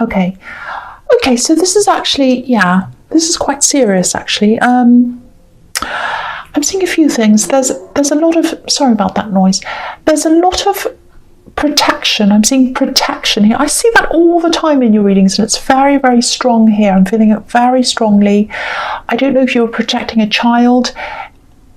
Okay, so this is actually, this is quite serious actually. I'm seeing a few things. There's a lot of, sorry about that noise. There's a lot of protection. I'm seeing protection here. I see that all the time in your readings, and it's very, very strong here. I'm feeling it very strongly. I don't know if you're protecting a child.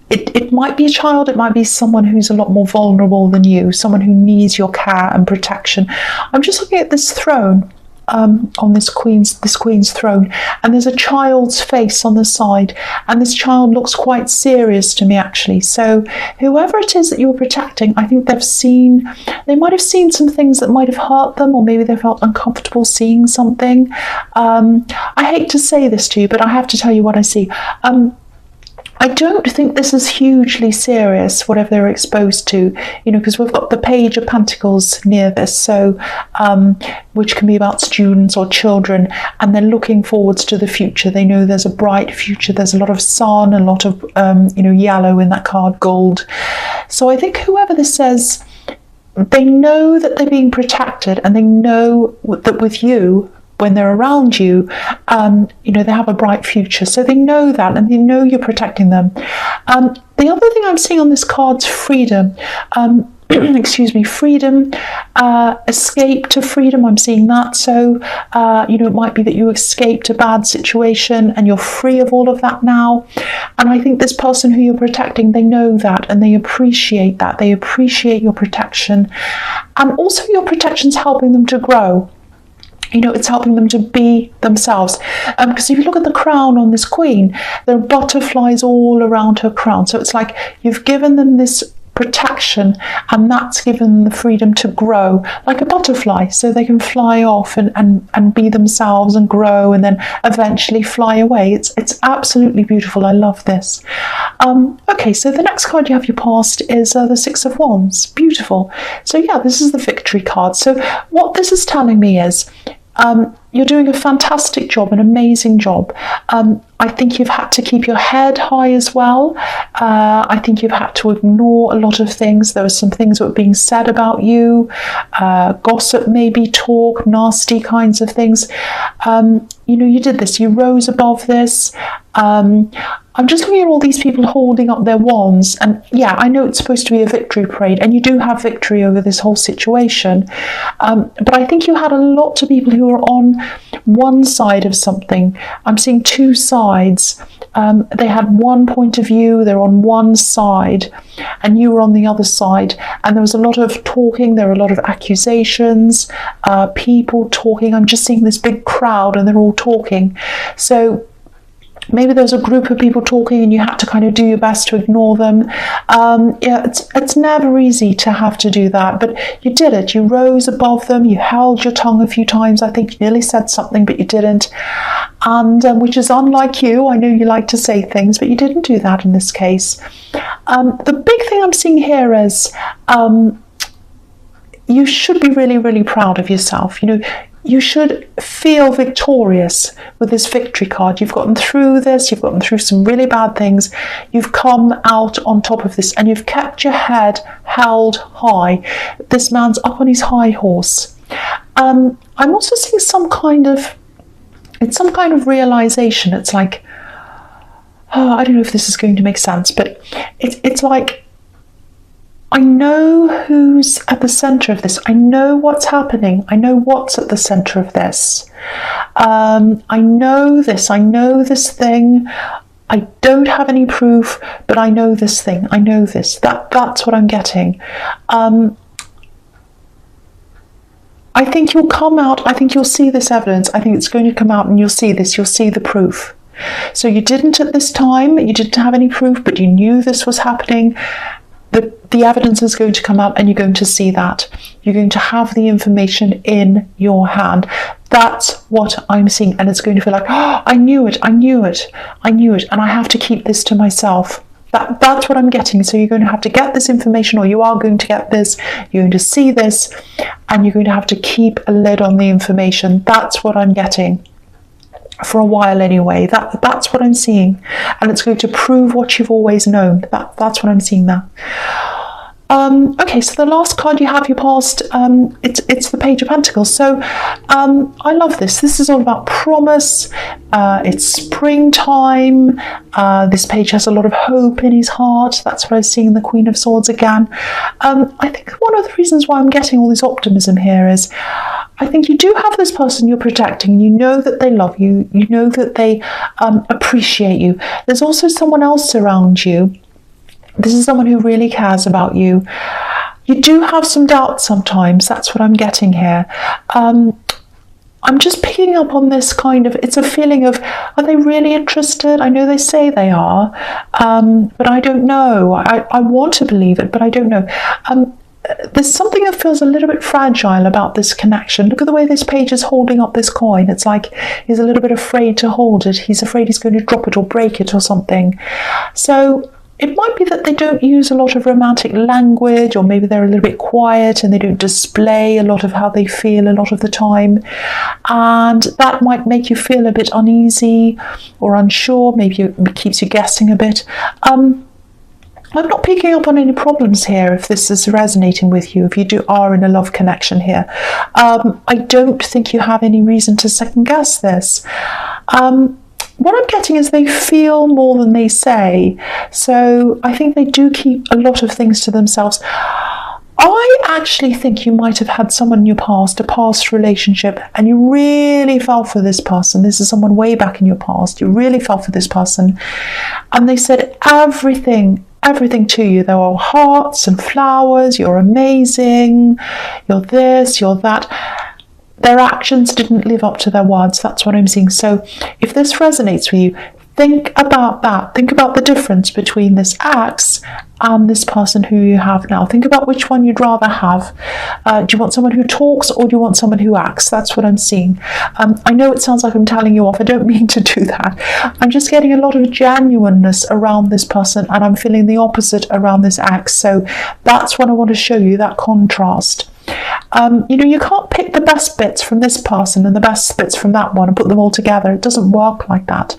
It might be a child, it might be someone who's a lot more vulnerable than you, someone who needs your care and protection. I'm just looking at this throne, on this queen's throne, and there's a child's face on the side, and this child looks quite serious to me actually. So whoever it is that you're protecting, I think they might have seen some things that might have hurt them, or maybe they felt uncomfortable seeing something. I hate to say this to you, but I have to tell you what I see. I don't think this is hugely serious, whatever they're exposed to, because we've got the Page of Pentacles near this, so which can be about students or children, and they're looking forwards to the future. They know there's a bright future. There's a lot of sun, a lot of yellow in that card, gold. So I think whoever this says, they know that they're being protected, and they know that with you, when they're around you, they have a bright future. So they know that, and they know you're protecting them. The other thing I'm seeing on this card's freedom. Freedom, escape to freedom. I'm seeing that. So, it might be that you escaped a bad situation and you're free of all of that now. And I think this person who you're protecting, they know that, and they appreciate that. They appreciate your protection. And also your protection's helping them to grow. It's helping them to be themselves. Because if you look at the crown on this queen, there are butterflies all around her crown. So it's like you've given them this protection, and that's given them the freedom to grow like a butterfly, so they can fly off and be themselves and grow, and then eventually fly away. It's absolutely beautiful. I love this. Okay, so the next card you have your past is the Six of Wands. Beautiful. So this is the victory card. So what this is telling me is you're doing a fantastic job, an amazing job. I think you've had to keep your head high as well. I think you've had to ignore a lot of things. There were some things that were being said about you, gossip, maybe talk, nasty kinds of things. You did this. You rose above this. I'm just looking at all these people holding up their wands, and I know it's supposed to be a victory parade, and you do have victory over this whole situation, but I think you had a lot of people who are on one side of something. I'm seeing two sides. They had one point of view, they're on one side, and you were on the other side, and there was a lot of talking, there were a lot of accusations, people talking. I'm just seeing this big crowd, and they're all talking. So maybe there was a group of people talking and you had to kind of do your best to ignore them. It's never easy to have to do that, but you did it. You rose above them. You held your tongue a few times. I think you nearly said something, but you didn't. And which is unlike you. I know you like to say things, but you didn't do that in this case. The big thing I'm seeing here is you should be really, really proud of yourself. You should feel victorious with this victory card. You've gotten through this. You've gotten through some really bad things. You've come out on top of this, and you've kept your head held high. This man's up on his high horse. I'm also seeing some kind of realization. It's like, I don't know if this is going to make sense, but it's like, I know who's at the center of this. I know what's happening. I know what's at the center of this. I know this. I know this thing. I don't have any proof, but I know this thing. I know this. That's what I'm getting. I think you'll come out. I think you'll see this evidence. I think it's going to come out, and you'll see this. You'll see the proof. So you didn't at this time. You didn't have any proof, but you knew this was happening. The evidence is going to come out, and you're going to see that. You're going to have the information in your hand. That's what I'm seeing, and it's going to feel like, I knew it, and I have to keep this to myself. That's what I'm getting. So you're going to have to get this information, or you are going to get this. You're going to see this, and you're going to have to keep a lid on the information. That's what I'm getting. For a while anyway. That's what I'm seeing, and it's going to prove what you've always known. That's what I'm seeing there. Okay, so the last card you have, your past, it's the Page of Pentacles. So I love this. This is all about promise. It's springtime. This page has a lot of hope in his heart. That's what I was seeing in the Queen of Swords again. I think one of the reasons why I'm getting all this optimism here is I think you do have this person you're protecting. You know that they love you. You know that they appreciate you. There's also someone else around you. This is someone who really cares about you. You do have some doubts sometimes. That's what I'm getting here. I'm just picking up on this kind of, it's a feeling of, are they really interested? I know they say they are, but I don't know. I want to believe it, but I don't know. There's something that feels a little bit fragile about this connection. Look at the way this page is holding up this coin. It's like he's a little bit afraid to hold it. He's afraid he's going to drop it or break it or something. So it might be that they don't use a lot of romantic language, or maybe they're a little bit quiet and they don't display a lot of how they feel a lot of the time. And that might make you feel a bit uneasy or unsure. Maybe it keeps you guessing a bit. I'm not picking up on any problems here if this is resonating with you, if you are in a love connection here. I don't think you have any reason to second guess this. What I'm getting is they feel more than they say. So I think they do keep a lot of things to themselves. I actually think you might have had someone in your past, a past relationship, and you really fell for this person. This is someone way back in your past. You really fell for this person. And they said everything to you. There were hearts and flowers. You're amazing. You're this, you're that. Their actions didn't live up to their words. That's what I'm seeing. So if this resonates with you, think about that. Think about the difference between this ex and this person who you have now. Think about which one you'd rather have. Do you want someone who talks, or do you want someone who acts? That's what I'm seeing. I know it sounds like I'm telling you off. I don't mean to do that. I'm just getting a lot of genuineness around this person, and I'm feeling the opposite around this ex. So that's what I want to show you, that contrast. You can't pick the best bits from this person and the best bits from that one and put them all together. It doesn't work like that.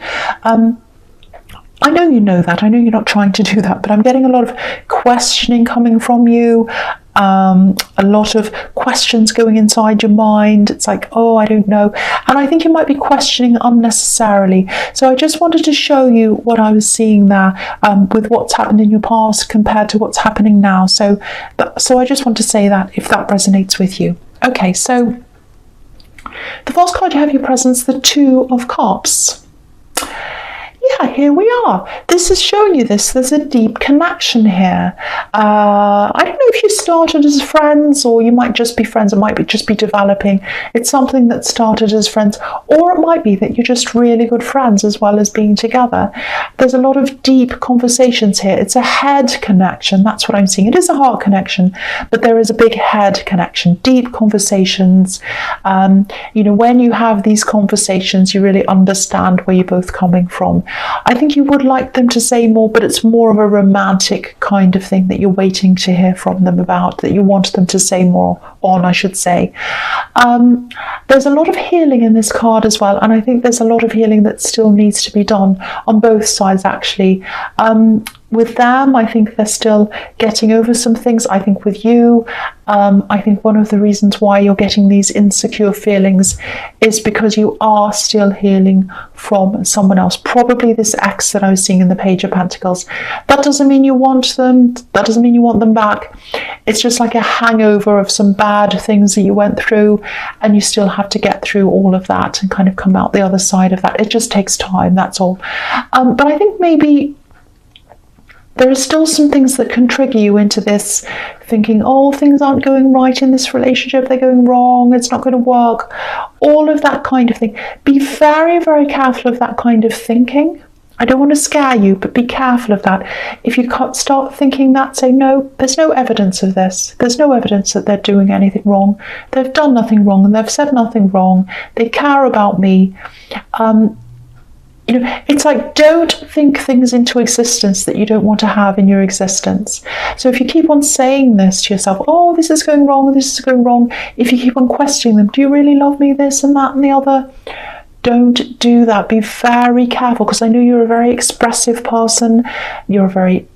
I know you know that. I know you're not trying to do that, but I'm getting a lot of questioning coming from you. A lot of questions going inside your mind. It's like, oh, I don't know. And I think you might be questioning unnecessarily. So I just wanted to show you what I was seeing there with what's happened in your past compared to what's happening now. So I just want to say that if that resonates with you. Okay, so the first card you have your presence, the Two of Cups. Yeah, here we are. This is showing you this. There's a deep connection here. I don't know if you started as friends, or you might just be friends. It might just be developing. It's something that started as friends, or it might be that you're just really good friends as well as being together. There's a lot of deep conversations here. It's a head connection. That's what I'm seeing. It is a heart connection, but there is a big head connection. Deep conversations. When you have these conversations, you really understand where you're both coming from. I think you would like them to say more, but it's more of a romantic kind of thing that you're waiting to hear from them about, that you want them to say more on, I should say. There's a lot of healing in this card as well, and I think there's a lot of healing that still needs to be done on both sides, actually. With them, I think they're still getting over some things. I think with you, I think one of the reasons why you're getting these insecure feelings is because you are still healing from someone else, probably this ex that I was seeing in the Page of Pentacles. That doesn't mean you want them. That doesn't mean you want them back. It's just like a hangover of some bad things that you went through, and you still have to get through all of that and kind of come out the other side of that. It just takes time, that's all. But I think maybe there are still some things that can trigger you into this thinking, oh, things aren't going right in this relationship, they're going wrong, it's not going to work, all of that kind of thing. Be very, very careful of that kind of thinking. I don't want to scare you, but be careful of that. If you start thinking that, say, no, there's no evidence of this. There's no evidence that they're doing anything wrong. They've done nothing wrong, and they've said nothing wrong. They care about me. It's like, don't think things into existence that you don't want to have in your existence. So if you keep on saying this to yourself, oh, this is going wrong, this is going wrong, if you keep on questioning them, do you really love me, this and that and the other? Don't do that. Be very careful, because I know you're a very expressive person. You're a very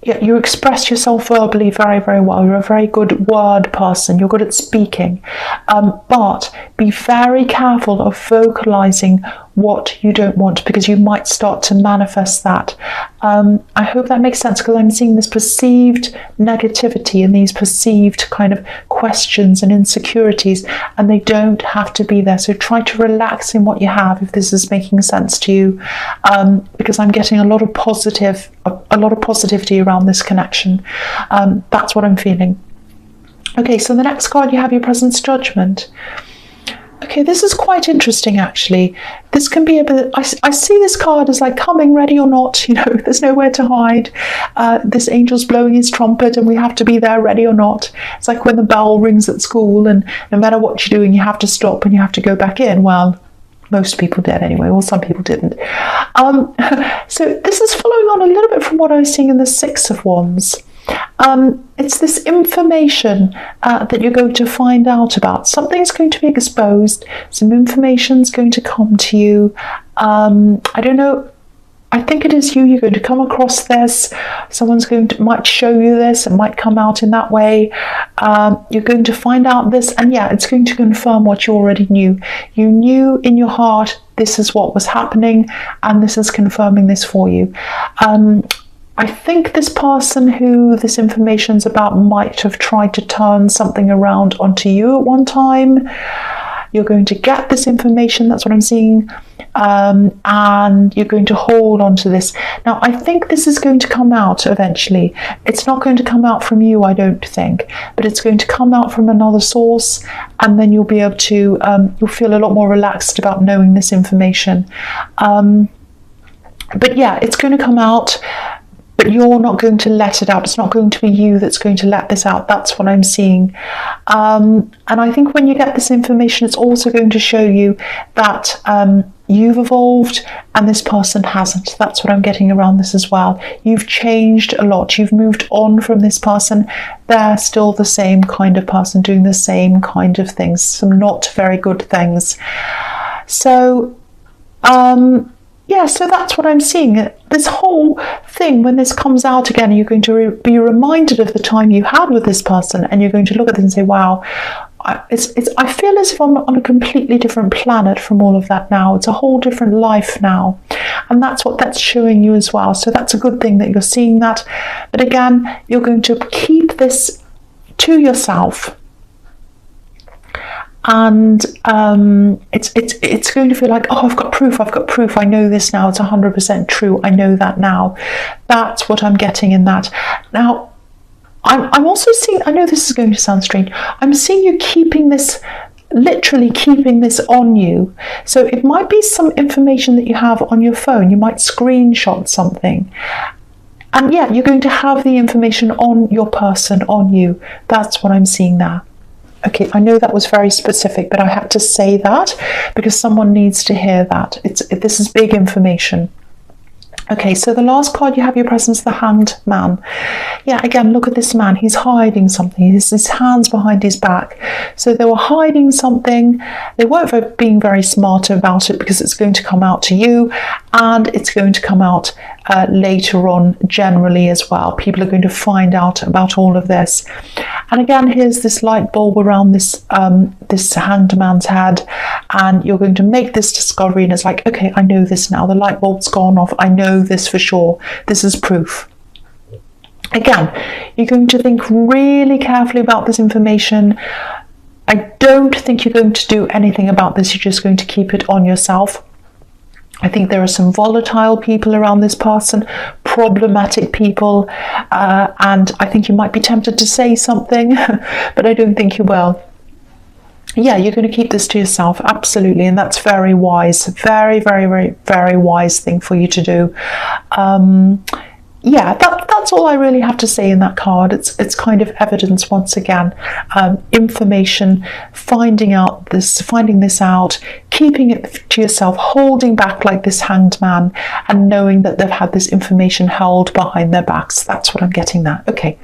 you express yourself verbally very, very well. You're a very good word person. You're good at speaking. But be very careful of vocalizing what you don't want, because you might start to manifest that. I hope that makes sense, because I'm seeing this perceived negativity and these perceived kind of questions and insecurities, and they don't have to be there. So try to relax in what you have, if this is making sense to you, because I'm getting a lot of positivity around this connection. That's what I'm feeling. Okay, so the next card, you have your presence, judgment. Okay, this is quite interesting, actually. This can be a bit, I see this card as like coming, ready or not, there's nowhere to hide. This angel's blowing his trumpet and we have to be there, ready or not. It's like when the bell rings at school and no matter what you're doing, you have to stop and you have to go back in. Well, most people did anyway, well, some people didn't. So this is following on a little bit from what I was seeing in the Six of Wands. It's this information that you're going to find out about. Something's going to be exposed. Some information's going to come to you. I don't know. I think it is you. You're going to come across this. Someone's might show you this. It might come out in that way. You're going to find out this, and yeah, it's going to confirm what you already knew. You knew in your heart this is what was happening, and this is confirming this for you. I think this person who this information's about might have tried to turn something around onto you at one time. You're going to get this information, that's what I'm seeing, and you're going to hold on to this. Now, I think this is going to come out eventually. It's not going to come out from you, I don't think, but it's going to come out from another source, and then you'll be able to, you'll feel a lot more relaxed about knowing this information. But yeah, it's going to come out, but you're not going to let it out. It's not going to be you that's going to let this out. That's what I'm seeing. And I think when you get this information, it's also going to show you that you've evolved and this person hasn't. That's what I'm getting around this as well. You've changed a lot. You've moved on from this person. They're still the same kind of person doing the same kind of things, some not very good things. So, yeah, so that's what I'm seeing. This whole thing, when this comes out again, you're going to be reminded of the time you had with this person, and you're going to look at this and say, wow, I feel as if I'm on a completely different planet from all of that now. It's a whole different life now. And that's what that's showing you as well. So that's a good thing that you're seeing that. But again, you're going to keep this to yourself. And it's going to feel like, oh, I've got proof, I know this now, it's 100% true, I know that now. That's what I'm getting in that. Now, I'm also seeing, I know this is going to sound strange, I'm seeing you keeping this, literally keeping this on you. So it might be some information that you have on your phone, you might screenshot something. And yeah, you're going to have the information on your person, on you. That's what I'm seeing there. Okay, I know that was very specific, but I had to say that because someone needs to hear that. This is big information. Okay, so the last card you have your presence, the Hanged Man. Yeah, again, look at this man. He's hiding something. His hands behind his back. So they were hiding something. They weren't being very smart about it because it's going to come out to you, and it's going to come out later on generally as well. People are going to find out about all of this. And again, here's this light bulb around this this Hanged Man's head, and you're going to make this discovery, and it's like, okay, I know this now. The light bulb's gone off. I know this for sure. This is proof. Again, you're going to think really carefully about this information. I don't think you're going to do anything about this. You're just going to keep it on yourself. I think there are some volatile people around this person, problematic people, and I think you might be tempted to say something, but I don't think you will. Yeah, you're going to keep this to yourself, absolutely, and that's very wise, very, very, very, very wise thing for you to do. Yeah, that's all I really have to say in that card. It's kind of evidence once again, information, finding this out, keeping it to yourself, holding back like this Hanged Man, and knowing that they've had this information held behind their backs. That's what I'm getting there. Okay,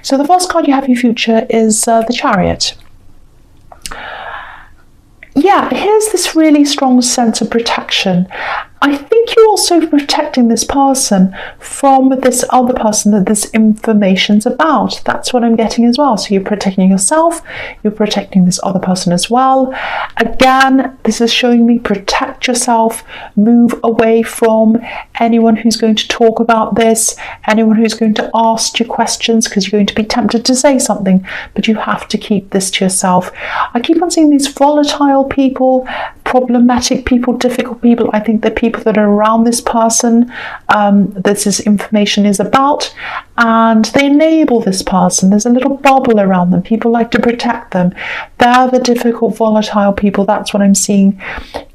so the first card you have in your future is the Chariot. Yeah, here's this really strong sense of protection. I think you also protecting this person from this other person that this information's about. That's what I'm getting as well. So you're protecting yourself, you're protecting this other person as well. Again, this is showing me protect yourself, move away from anyone who's going to talk about this, anyone who's going to ask you questions, because you're going to be tempted to say something, but you have to keep this to yourself. I keep on seeing these volatile people, problematic people, difficult people. I think the people that are around this person that this information is about, and they enable this person. There's a little bubble around them. People like to protect them. They're the difficult, volatile people. That's what I'm seeing.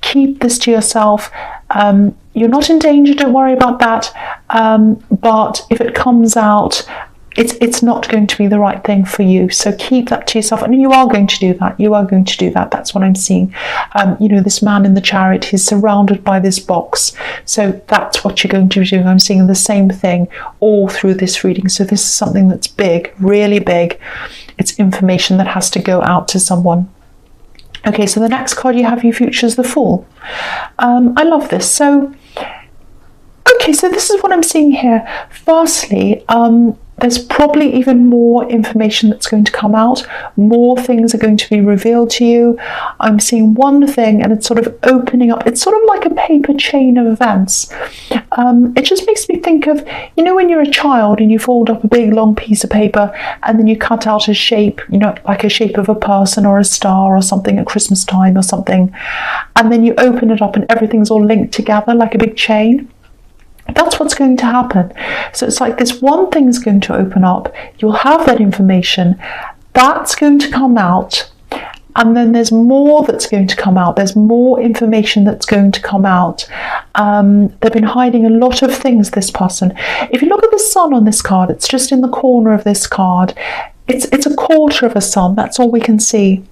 Keep this to yourself. You're not in danger, don't worry about that. But if it comes out, it's not going to be the right thing for you. So keep that to yourself. And you are going to do that. You are going to do that. That's what I'm seeing. This man in the chariot, he's surrounded by this box. So that's what you're going to be doing. I'm seeing the same thing all through this reading. So this is something that's big, really big. It's information that has to go out to someone. Okay, so the next card you have, your future, is the Fool. I love this. So, okay, so this is what I'm seeing here. Firstly, there's probably even more information that's going to come out. More things are going to be revealed to you. I'm seeing one thing and it's sort of opening up. It's sort of like a paper chain of events. It just makes me think of, when you're a child and you fold up a big long piece of paper and then you cut out a shape, like a shape of a person or a star or something at Christmas time or something. And then you open it up and everything's all linked together like a big chain. That's what's going to happen. So it's like this one thing's going to open up. You'll have that information. That's going to come out. And then there's more that's going to come out. There's more information that's going to come out. They've been hiding a lot of things, this person. If you look at the sun on this card, it's just in the corner of this card. It's a quarter of a sun. That's all we can see.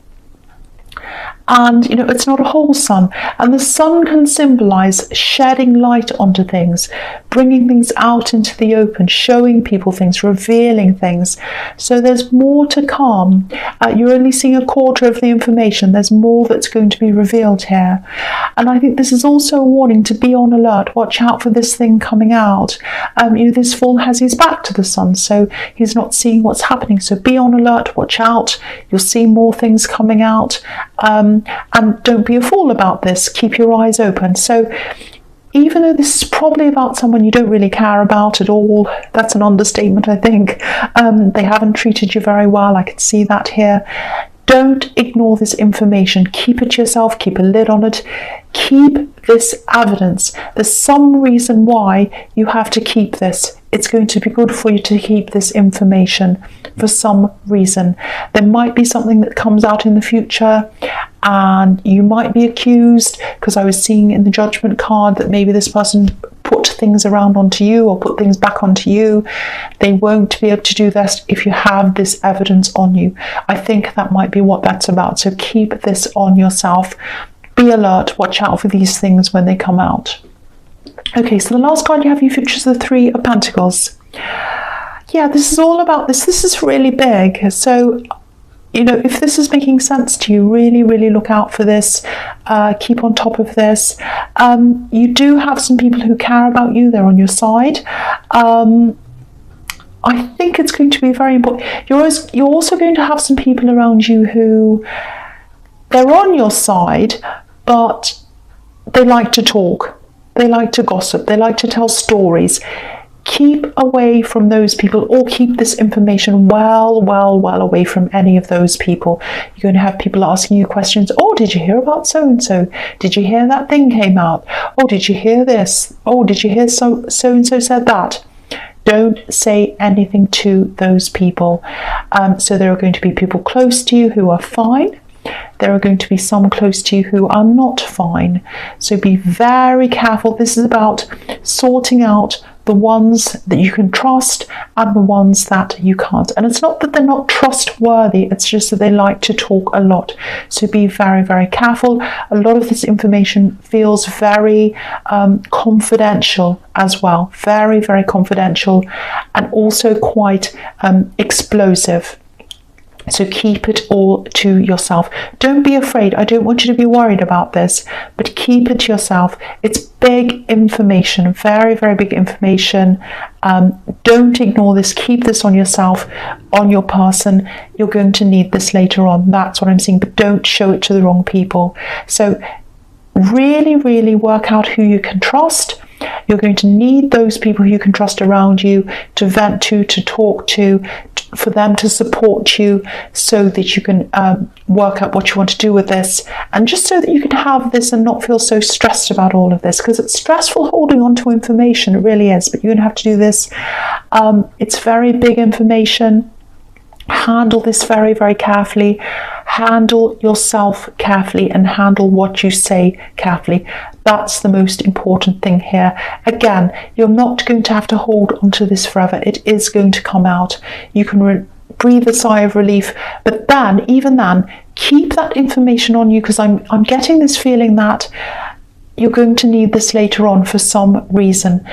And it's not a whole sun, and the sun can symbolize shedding light onto things, bringing things out into the open, showing people things, revealing things. So there's more to come. You're only seeing a quarter of the information. There's more that's going to be revealed here. And I think this is also a warning to be on alert. Watch out for this thing coming out. This Fool has his back to the sun, so he's not seeing what's happening. So be on alert, watch out. You'll see more things coming out. And don't be a fool about this. Keep your eyes open. So even though this is probably about someone you don't really care about at all, that's an understatement, I think. They haven't treated you very well. I can see that here. Don't ignore this information. Keep it to yourself. Keep a lid on it. Keep this evidence. There's some reason why you have to keep this. It's going to be good for you to keep this information for some reason. There might be something that comes out in the future and you might be accused, because I was seeing in the judgment card that maybe this person put things around onto you or put things back onto you. They won't be able to do this if you have this evidence on you. I think that might be what that's about. So keep this on yourself. Be alert. Watch out for these things when they come out. Okay, so the last card you have, your future, is the Three of Pentacles. Yeah, this is all about this. This is really big. So, if this is making sense to you, really, really look out for this. Keep on top of this. You do have some people who care about you. They're on your side. I think it's going to be very important. You're also going to have some people around you who, they're on your side, but they like to talk. They like to gossip. They like to tell stories. Keep away from those people, or keep this information well away from any of those people. You're going to have people asking you questions. Oh, did you hear about so-and-so? Did you hear that thing came out? Oh, did you hear this? Oh, did you hear so-and-so said that? Don't say anything to those people. So there are going to be people close to you who are fine. There are going to be some close to you who are not fine. So be very careful. This is about sorting out the ones that you can trust and the ones that you can't. And it's not that they're not trustworthy, it's just that they like to talk a lot. So be very, very careful. A lot of this information feels very confidential as well. Very, very confidential, and also quite explosive. So keep it all to yourself. Don't be afraid. I don't want you to be worried about this, but keep it to yourself. It's big information, very, very big information. Don't ignore this. Keep this on yourself, on your person. You're going to need this later on. That's what I'm saying, but don't show it to the wrong people. So really, really work out who you can trust. You're going to need those people who you can trust around you to vent to talk to, for them to support you so that you can work out what you want to do with this, and just so that you can have this and not feel so stressed about all of this, because it's stressful holding on to information. It really is, but you're going to have to do this. It's very big information. Handle this very, very carefully. Handle yourself carefully and handle what you say carefully. That's the most important thing here. Again, you're not going to have to hold onto this forever. It is going to come out. You can breathe a sigh of relief, but then, even then, keep that information on you, because I'm getting this feeling that you're going to need this later on for some reason.